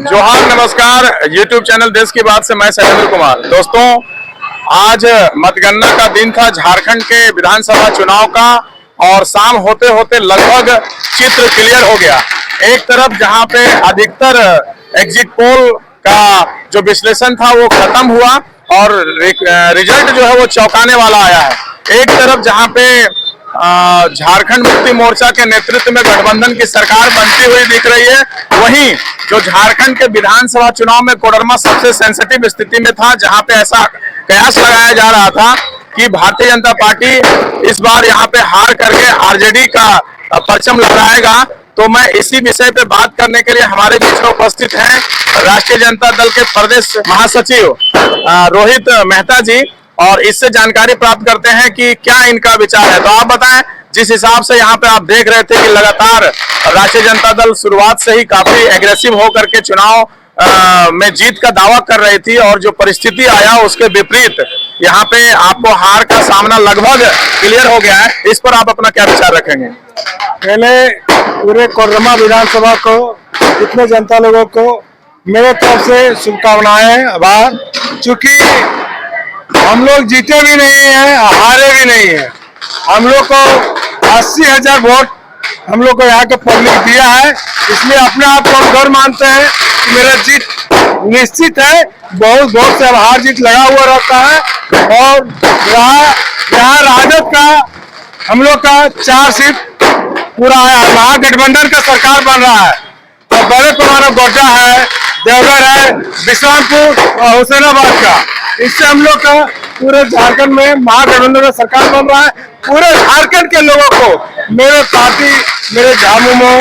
जोहार नमस्कार। YouTube channel देश की बात से मैं शैलेंद्र कुमार। दोस्तों, आज मतगणना का दिन था झारखंड के विधानसभा चुनाव का और शाम होते होते लगभग चित्र क्लियर हो गया। एक तरफ जहां पे अधिकतर एग्जिट पोल का जो विश्लेषण था वो खत्म हुआ और रिजल्ट जो है वो चौंकाने वाला आया है। एक तरफ जहां पे झारखंड मुक्ति मोर्चा के नेतृत्व में गठबंधन की सरकार बनती हुई दिख रही है, वहीं जो झारखंड के विधानसभा चुनाव में कोडरमा सबसे सेंसिटिव स्थिति में था, जहां पे ऐसा कयास लगाया जा रहा था कि भारतीय जनता पार्टी इस बार यहां पे हार करके आरजेडी का परचम लहराएगा। तो मैं इसी विषय पे बात करने के लिए हमारे बीच में उपस्थित हैं राष्ट्रीय जनता दल के प्रदेश महासचिव रोहित मेहता जी, और इससे जानकारी प्राप्त करते हैं कि क्या इनका विचार है। तो आप बताएं, जिस हिसाब से यहाँ पे आप देख रहे थे कि लगातार राष्ट्रीय जनता दल शुरुआत से ही काफी एग्रेसिव होकर के चुनाव में जीत का दावा कर रही थी और जो परिस्थिति आया उसके विपरीत यहाँ पे आपको हार का सामना लगभग क्लियर हो गया है। इस पर आप अपना क्या विचार रखेंगे? पहले पूरे कोडरमा विधानसभा को, इतने जनता लोगों को मेरे तरफ से शुभकामनाएं, आभार। चूंकि हम लोग जीते भी नहीं है, हारे भी नहीं है। हम लोग को 80,000 वोट हम लोग को यहाँ के पब्लिक दिया है, इसलिए अपने आप को हम गर्व मानते हैं कि मेरा जीत निश्चित है। बहुत बहुत से हार जीत लगा हुआ रहता है और यहाँ राजद का हम लोग का 4 सीट पूरा है। महागठबंधन का सरकार बन रहा है तो बड़े पैमाने गोड्डा है, देवघर है, विश्रामपुर और हुसैनाबाद का, इससे हम लोग का पूरे झारखंड में महागठबंधन का सरकार बन रहा है। पूरे झारखंड के लोगों को मेरे पार्टी, मेरे झामुमो,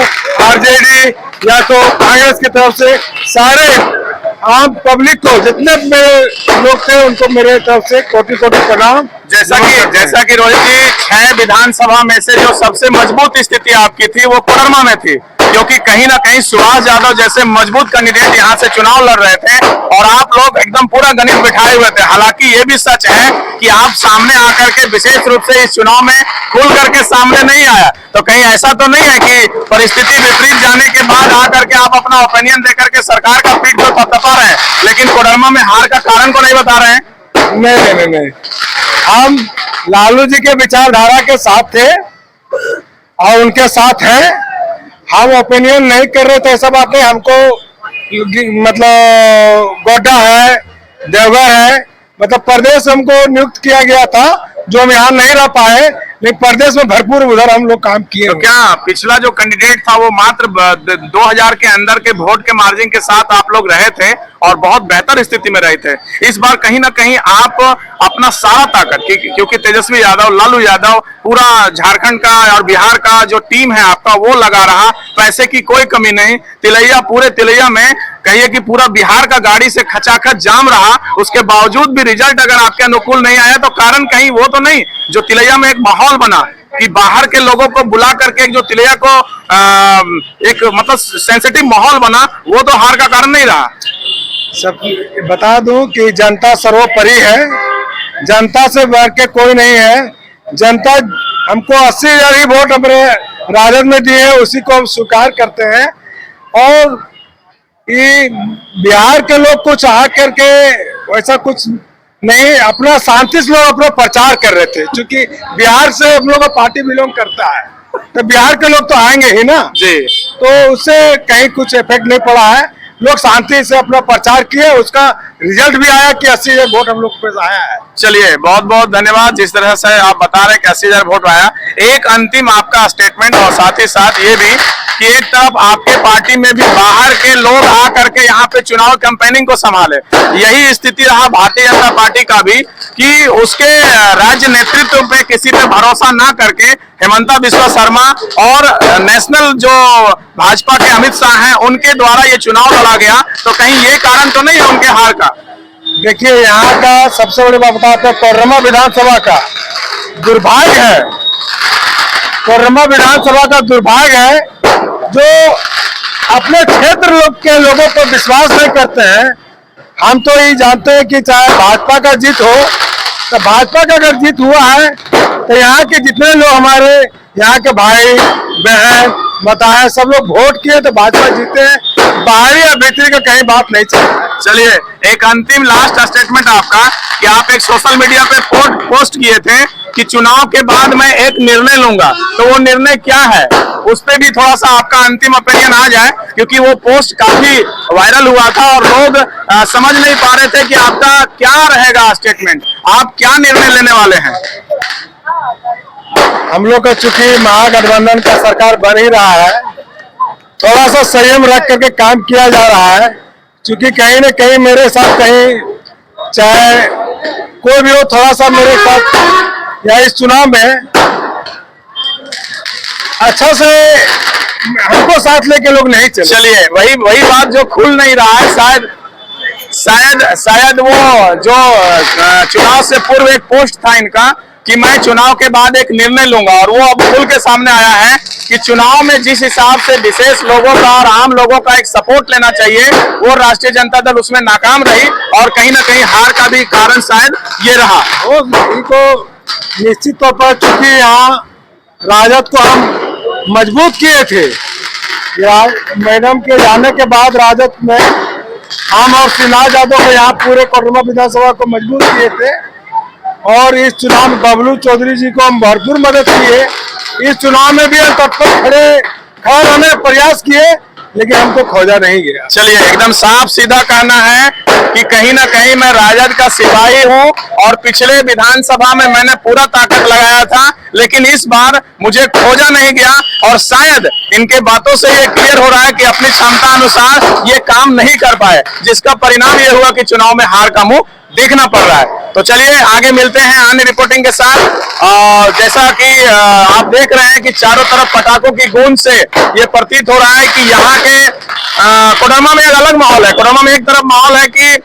आरजेडी या तो कांग्रेस की तरफ से सारे आम पब्लिक को, जितने मेरे लोग थे उनको मेरे तरफ से कोटि कोटि प्रणाम। जैसा कि रोहित जी, 6 विधानसभा में से जो सबसे मजबूत स्थिति आपकी थी वो कोडरमा में थी, क्योंकि कहीं ना कहीं सुभाष यादव जैसे मजबूत कैंडिडेट यहाँ से चुनाव लड़ रहे थे और आप लोग एकदम पूरा गणित बिठाए हुए थे। हालांकि ये भी सच है कि आप सामने आकर के विशेष रूप से इस चुनाव में खुल करके सामने नहीं आया, तो कहीं ऐसा तो नहीं है कि परिस्थिति विपरीत जाने के बाद आकर के आप अपना ओपिनियन देकर के सरकार का पीठ तो थपथपा रहे हैं, लेकिन कोडरमा में हार का कारण को नहीं बता रहे हैं? नहीं, हम लालू जी के विचारधारा के साथ थे और उनके साथ हैं। हम ओपिनियन नहीं कर रहे थे, ऐसा बात नहीं। हमको मतलब गोड्डा है, देवघर है, मतलब प्रदेश हमको नियुक्त किया गया था, जो हम यहाँ नहीं रह पाए, लेकिन प्रदेश में भरपूर उधर हम लोग काम किए। तो क्या पिछला जो कैंडिडेट था वो मात्र 2000 के अंदर के वोट के मार्जिन के साथ आप लोग रहे थे और बहुत बेहतर स्थिति में रहे थे? इस बार कहीं ना कहीं आप अपना सारा ताकत, क्योंकि तेजस्वी यादव, लालू यादव, पूरा झारखंड का और बिहार का जो टीम है आपका वो लगा रहा, पैसे की कोई कमी नहीं। तिलैया, पूरे तिलैया में कहिए कि पूरा बिहार का गाड़ी से खचाखच जाम रहा, उसके बावजूद भी रिजल्ट अगर आपके अनुकूल नहीं आया तो कारण कहीं वो तो नहीं जो तिलैया में एक माहौल बना कि बाहर के लोगों को बुला करके जो तिलैया को एक मतलब सेंसिटिव माहौल बना, वो तो हार का कारण नहीं रहा? सब बता दूं कि जनता सर्वोपरि है, जनता से बढ़ के कोई नहीं है। जनता हमको 80,000 ही वोट अपने राजद में दिए हैं, उसी को हम स्वीकार करते हैं। और ये बिहार के लोग को चाह करके वैसा कुछ नहीं, अपना शांति से लोग अपना प्रचार कर रहे थे, क्योंकि बिहार से हम लोग का पार्टी बिलोंग करता है तो बिहार के लोग तो आएंगे ही ना जी, तो उससे कहीं कुछ इफेक्ट नहीं पड़ा है। लोग शांति से अपना प्रचार किए, उसका रिजल्ट भी आया कि 80,000 वोट हम लोग के पास आया है। चलिए, बहुत बहुत धन्यवाद। जिस तरह से आप बता रहे हैं कि 80,000 वोट आया, एक अंतिम आपका स्टेटमेंट और साथ ही साथ ये भी कि एक तरफ आपके पार्टी में भी बाहर के लोग आ करके यहाँ पे चुनाव कैंपेनिंग को संभाले, यही स्थिति रहा भारतीय जनता पार्टी का भी कि उसके राज्य नेतृत्व पे किसी पे भरोसा ना करके हेमंता बिस्वा शर्मा और नेशनल जो भाजपा के अमित शाह हैं उनके द्वारा ये चुनाव लड़ा गया, तो कहीं ये कारण तो नहीं है उनके हार का? देखिए, यहाँ का सबसे बड़ी बात बताते हैं, कोडरमा विधानसभा का दुर्भाग्य है, कोडरमा विधानसभा का दुर्भाग्य है जो अपने क्षेत्र के लोगों पर विश्वास नहीं करते हैं। हम तो ये जानते हैं कि चाहे भाजपा का जीत हो, तो भाजपा का अगर जीत हुआ है तो यहाँ के जितने लोग हमारे यहाँ के भाई बहन बताया, सब लोग वोट किए तो भाजपा जीते हैं, बाहरी या भीतरी का कहीं बात नहीं चल रहा है। चलिए, एक अंतिम लास्ट स्टेटमेंट आपका कि आप एक सोशल मीडिया पे पोस्ट किए थे कि चुनाव के बाद मैं एक निर्णय लूंगा, तो वो निर्णय क्या है, उस पे भी थोड़ा सा आपका अंतिम ओपिनियन आ जाए, क्योंकि वो पोस्ट काफी वायरल हुआ था और लोग समझ नहीं पा रहे थे कि आपका क्या रहेगा स्टेटमेंट, आप क्या निर्णय लेने वाले हैं। हम लोग का चूंकि महागठबंधन का सरकार बन ही रहा है, थोड़ा सा संयम रख करके काम किया जा रहा है, क्योंकि कहीं न कहीं मेरे साथ कहीं चाहे कोई भी हो, थोड़ा सा मेरे साथ या इस चुनाव में अच्छा से हमको साथ लेके लोग नहीं चले। चलिए, वही बात जो खुल नहीं रहा है, शायद वो जो चुनाव से पूर्व एक पोस्ट था इनका कि मैं चुनाव के बाद एक निर्णय लूंगा, और वो अब खुल के सामने आया है कि चुनाव में जिस हिसाब से विशेष लोगों का और आम लोगों का एक सपोर्ट लेना चाहिए, वो राष्ट्रीय जनता दल उसमें नाकाम रही, और कहीं ना कहीं हार का भी कारण शायद ये रहा। वो इनको निश्चित तौर पर, चूंकि यहाँ राजद को हम मजबूत किए थे, मैडम के जाने के बाद राजद में हम और श्रीनाथ यादव को यहाँ पूरे कोडरमा विधानसभा को मजबूत किए थे, और इस चुनाव में बबलू चौधरी जी को हम भरपूर मदद किए। इस चुनाव में भी हम तत्पर खड़े रहने का प्रयास किए, लेकिन हमको खोजा नहीं गया। चलिए, एकदम साफ सीधा कहना है कि कहीं ना कहीं मैं राजद का सिपाही हूं, और पिछले विधानसभा में मैंने पूरा ताकत लगाया था, लेकिन इस बार मुझे खोजा नहीं गया, और शायद इनके बातों से ये क्लियर हो रहा है कि अपनी क्षमता अनुसार ये काम नहीं कर पाए, जिसका परिणाम ये हुआ कि चुनाव में हार का मुंह देखना पड़ रहा है। तो चलिए आगे मिलते हैं अन्य रिपोर्टिंग के साथ। जैसा कि आप देख रहे हैं कि चारों तरफ पटाखों की गूंज से ये प्रतीत हो रहा है कि यहाँ के कोडरमा में एक अलग माहौल है। कोडरमा में एक तरफ माहौल है कि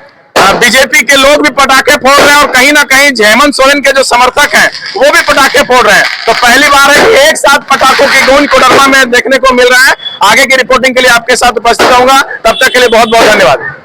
बीजेपी के लोग भी पटाखे फोड़ रहे हैं, और कहीं ना कहीं हेमंत सोरेन के जो समर्थक हैं वो भी पटाखे फोड़ रहे हैं। तो पहली बार है कि एक साथ पटाखों की गूंज कोडरमा में देखने को मिल रहा है। आगे की रिपोर्टिंग के लिए आपके साथ उपस्थित रहूंगा, तब तक के लिए बहुत बहुत धन्यवाद।